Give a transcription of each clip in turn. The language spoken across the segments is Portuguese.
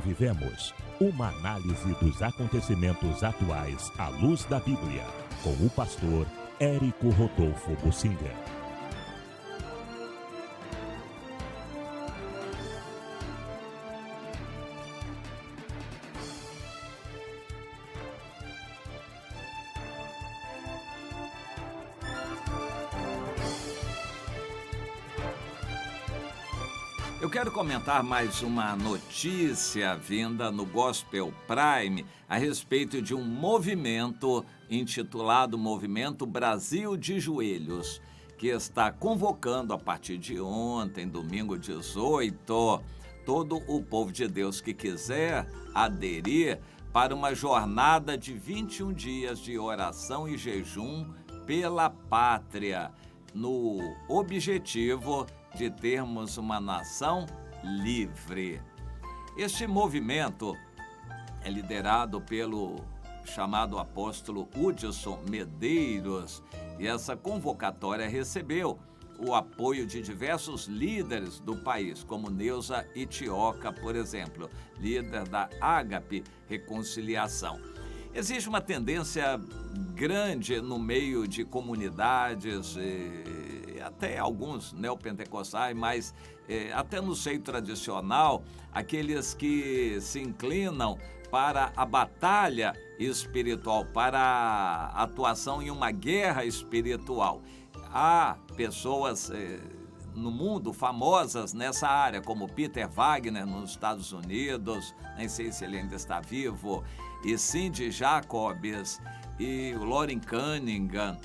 vivemos. Uma análise dos acontecimentos atuais à luz da Bíblia, com o pastor Érico Rodolfo Bocinga. Eu quero comentar mais uma notícia vinda no Gospel Prime a respeito de um movimento intitulado Movimento Brasil de Joelhos, que está convocando a partir de ontem, domingo 18, todo o povo de Deus que quiser aderir para uma jornada de 21 dias de oração e jejum pela pátria, no objetivo de termos uma nação livre. Este movimento é liderado pelo chamado apóstolo Hudson Medeiros, e essa convocatória recebeu o apoio de diversos líderes do país, como Neuza Itioca, por exemplo, líder da Ágape Reconciliação. Existe uma tendência grande no meio de comunidades, até alguns neopentecostais, mas até no seio tradicional, aqueles que se inclinam para a batalha espiritual, para a atuação em uma guerra espiritual. Há pessoas no mundo famosas nessa área, como Peter Wagner nos Estados Unidos, nem sei se ele ainda está vivo, e Cindy Jacobs, e o Loren Cunningham,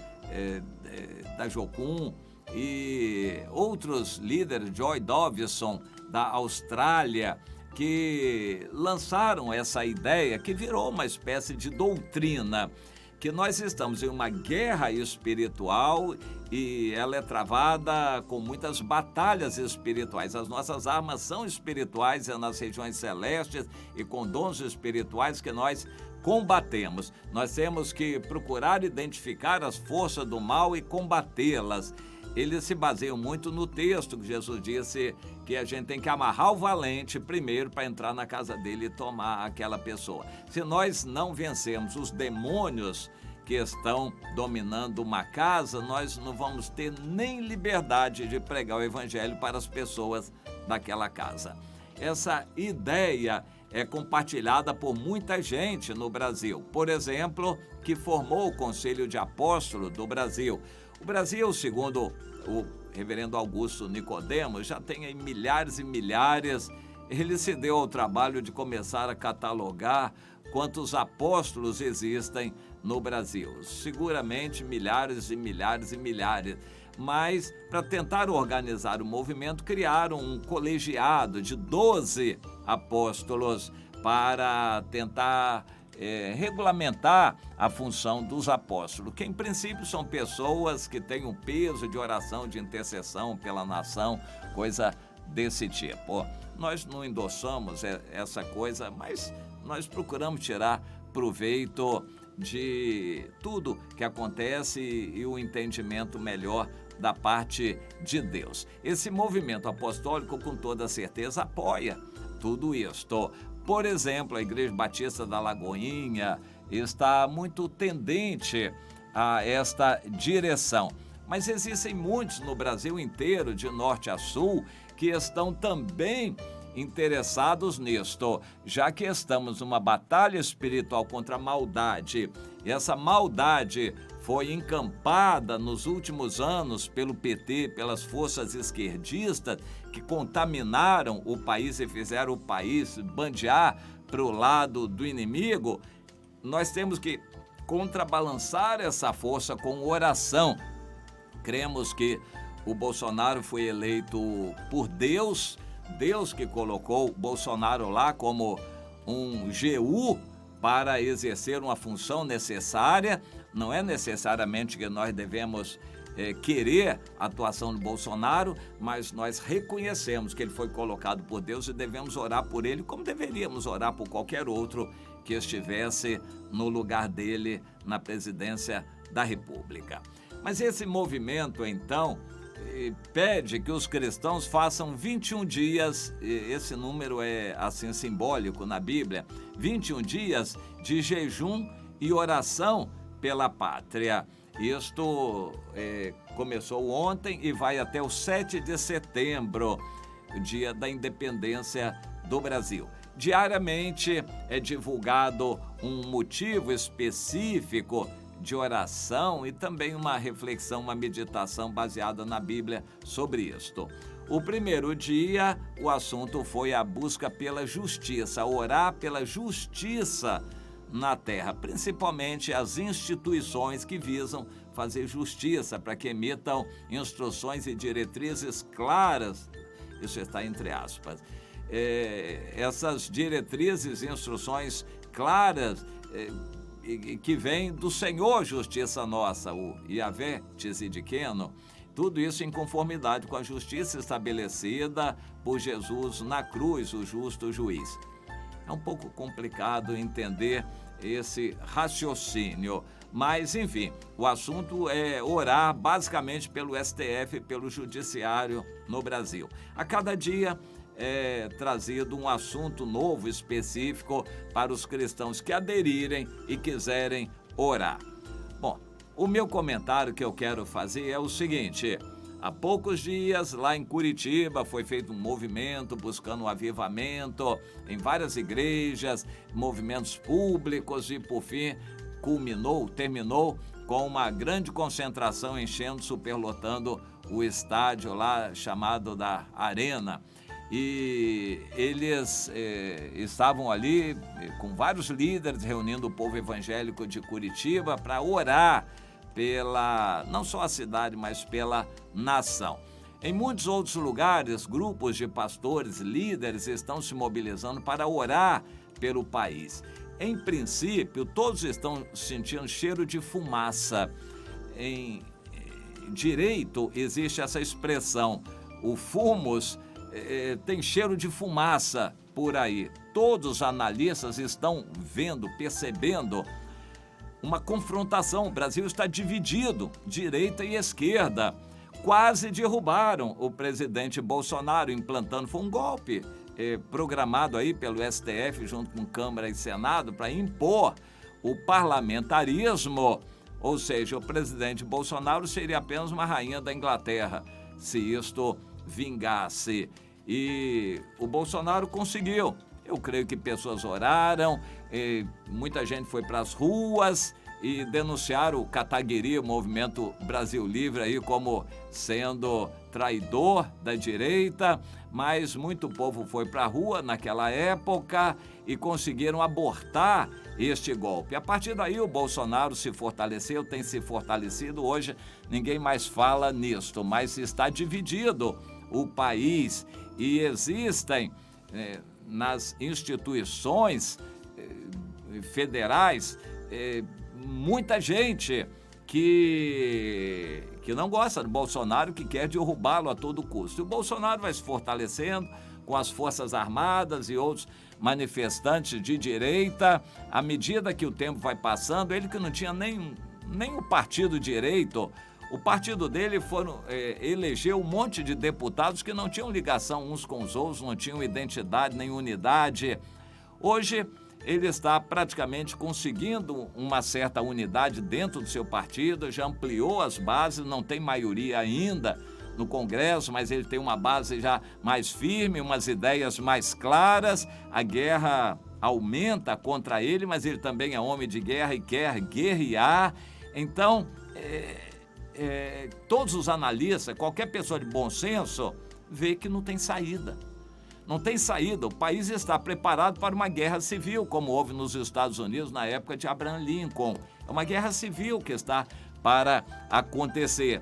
da Jocum, e outros líderes, Joy Dovison, da Austrália, que lançaram essa ideia que virou uma espécie de doutrina, que nós estamos em uma guerra espiritual e ela é travada com muitas batalhas espirituais. As nossas armas são espirituais, é nas regiões celestes e com dons espirituais que nós combatemos. Nós temos que procurar identificar as forças do mal e combatê-las. Eles se baseiam muito no texto que Jesus disse que a gente tem que amarrar o valente primeiro para entrar na casa dele e tomar aquela pessoa. Se nós não vencemos os demônios que estão dominando uma casa, nós não vamos ter nem liberdade de pregar o evangelho para as pessoas daquela casa. Essa ideia é compartilhada por muita gente no Brasil. Por exemplo, que formou o Conselho de Apóstolos do Brasil. O Brasil, segundo o reverendo Augusto Nicodemos, já tem aí milhares e milhares. Ele se deu ao trabalho de começar a catalogar quantos apóstolos existem no Brasil. Seguramente milhares e milhares e milhares. Mas, para tentar organizar o movimento, criaram um colegiado de 12 apóstolos para tentar regulamentar a função dos apóstolos, que em princípio são pessoas que têm um peso de oração, de intercessão pela nação, coisa desse tipo. Nós não endossamos essa coisa, mas nós procuramos tirar proveito de tudo que acontece e o entendimento melhor da parte de Deus. Esse movimento apostólico, com toda certeza, apoia tudo isto. Por exemplo, a Igreja Batista da Lagoinha está muito tendente a esta direção. Mas existem muitos no Brasil inteiro, de norte a sul, que estão também interessados nisto, já que estamos numa batalha espiritual contra a maldade. E essa maldade foi encampada nos últimos anos pelo PT, pelas forças esquerdistas que contaminaram o país e fizeram o país bandear para o lado do inimigo. Nós temos que contrabalançar essa força com oração. Cremos que o Bolsonaro foi eleito por Deus, Deus que colocou o Bolsonaro lá como um GU para exercer uma função necessária. Não é necessariamente que nós devemos querer a atuação do Bolsonaro, mas nós reconhecemos que ele foi colocado por Deus e devemos orar por ele, como deveríamos orar por qualquer outro que estivesse no lugar dele na presidência da República. Mas esse movimento, então, pede que os cristãos façam 21 dias, esse número é assim simbólico na Bíblia, 21 dias de jejum e oração pela pátria. Isto começou ontem e vai até o 7 de setembro, o dia da independência do Brasil. Diariamente é divulgado um motivo específico de oração e também uma reflexão, uma meditação baseada na Bíblia sobre isto. O primeiro dia, o assunto foi a busca pela justiça, orar pela justiça na terra, principalmente as instituições que visam fazer justiça, para que emitam instruções e diretrizes claras, isso está entre aspas, essas diretrizes e instruções claras que vem do Senhor Justiça Nossa, o Yahvé Tzidkenu, tudo isso em conformidade com a justiça estabelecida por Jesus na cruz, o justo juiz. É um pouco complicado entender esse raciocínio, mas enfim, o assunto é orar basicamente pelo STF, pelo Judiciário no Brasil. A cada dia é trazido um assunto novo, específico, para os cristãos que aderirem e quiserem orar. Bom, o meu comentário que eu quero fazer é o seguinte: há poucos dias, lá em Curitiba, foi feito um movimento buscando um avivamento em várias igrejas, movimentos públicos e, por fim, terminou com uma grande concentração enchendo, superlotando o estádio lá chamado da Arena. E eles estavam ali com vários líderes, reunindo o povo evangélico de Curitiba para orar pela, não só a cidade, mas pela nação. Em muitos outros lugares, grupos de pastores, líderes estão se mobilizando para orar pelo país. Em princípio, todos estão sentindo cheiro de fumaça. Em direito existe essa expressão, o fumus tem cheiro de fumaça por aí. Todos os analistas estão vendo, percebendo uma confrontação. O Brasil está dividido, direita e esquerda. Quase derrubaram o presidente Bolsonaro, implantando, foi um golpe programado aí pelo STF junto com Câmara e Senado para impor o parlamentarismo, ou seja, o presidente Bolsonaro seria apenas uma rainha da Inglaterra, se isto vingasse. E o Bolsonaro conseguiu. Eu creio que pessoas oraram, muita gente foi para as ruas e denunciaram o Kataguiri, o Movimento Brasil Livre, aí como sendo traidor da direita, mas muito povo foi para a rua naquela época e conseguiram abortar este golpe. A partir daí o Bolsonaro se fortaleceu, tem se fortalecido. Hoje ninguém mais fala nisto, mas está dividido o país e existem nas instituições federais muita gente que não gosta do Bolsonaro, que quer derrubá-lo a todo custo. E o Bolsonaro vai se fortalecendo com as Forças Armadas e outros manifestantes de direita. À medida que o tempo vai passando, ele que não tinha nem o partido direito, o partido dele elegeu um monte de deputados que não tinham ligação uns com os outros, não tinham identidade nem unidade. Hoje ele está praticamente conseguindo uma certa unidade dentro do seu partido, já ampliou as bases, não tem maioria ainda no Congresso, mas ele tem uma base já mais firme, umas ideias mais claras. A guerra aumenta contra ele, mas ele também é homem de guerra e quer guerrear. Então, todos os analistas, qualquer pessoa de bom senso, vê que não tem saída. Não tem saída. O país está preparado para uma guerra civil, como houve nos Estados Unidos na época de Abraham Lincoln. É uma guerra civil que está para acontecer.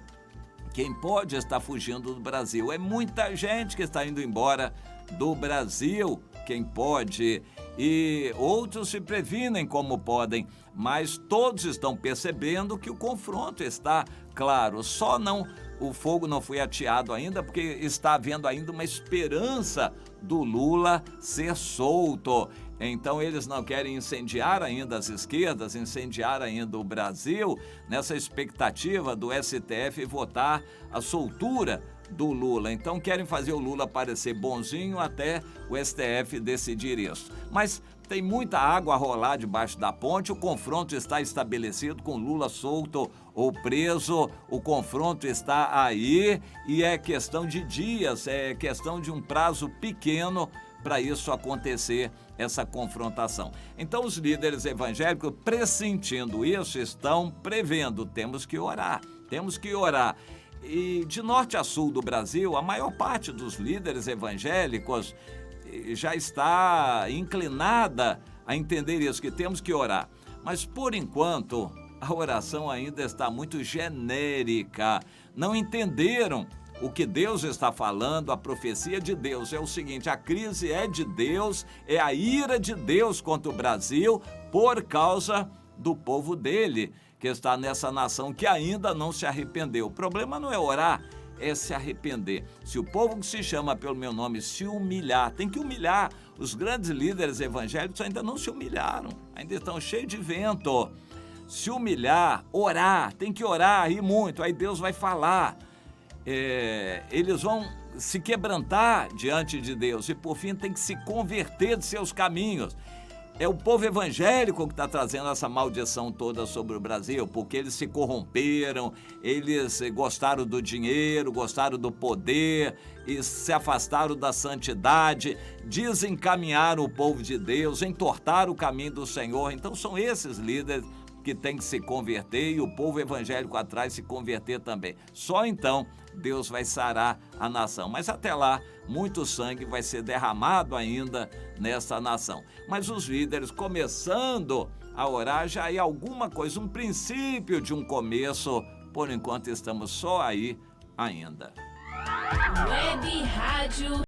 Quem pode estar fugindo do Brasil? É muita gente que está indo embora do Brasil, quem pode. E outros se previnem como podem, mas todos estão percebendo que o confronto está claro. Só não o fogo não foi ateado ainda, porque está havendo ainda uma esperança do Lula ser solto. Então eles não querem incendiar ainda as esquerdas, incendiar ainda o Brasil, nessa expectativa do STF votar a soltura do Lula. Então querem fazer o Lula parecer bonzinho até o STF decidir isso. Mas tem muita água a rolar debaixo da ponte, o confronto está estabelecido com Lula solto ou preso, o confronto está aí e é questão de dias, é questão de um prazo pequeno para isso acontecer, essa confrontação. Então os líderes evangélicos, pressentindo isso, estão prevendo, temos que orar. E de norte a sul do Brasil, a maior parte dos líderes evangélicos já está inclinada a entender isso, que temos que orar. Mas, por enquanto, a oração ainda está muito genérica. Não entenderam o que Deus está falando, a profecia de Deus. É o seguinte, a crise é de Deus, é a ira de Deus contra o Brasil por causa do povo dele, que está nessa nação que ainda não se arrependeu. O problema não é orar, é se arrepender. Se o povo que se chama pelo meu nome se humilhar, tem que humilhar. Os grandes líderes evangélicos ainda não se humilharam, ainda estão cheios de vento. Se humilhar, orar, tem que orar e muito, aí Deus vai falar. Eles vão se quebrantar diante de Deus e, por fim, tem que se converter de seus caminhos. É o povo evangélico que está trazendo essa maldição toda sobre o Brasil, porque eles se corromperam, eles gostaram do dinheiro, gostaram do poder e se afastaram da santidade, desencaminharam o povo de Deus, entortaram o caminho do Senhor. Então são esses líderes que têm que se converter e o povo evangélico atrás se converter também. Só então Deus vai sarar a nação. Mas até lá, muito sangue vai ser derramado ainda nessa nação. Mas os líderes começando a orar já é alguma coisa, um princípio de um começo. Por enquanto estamos só aí ainda. Web Rádio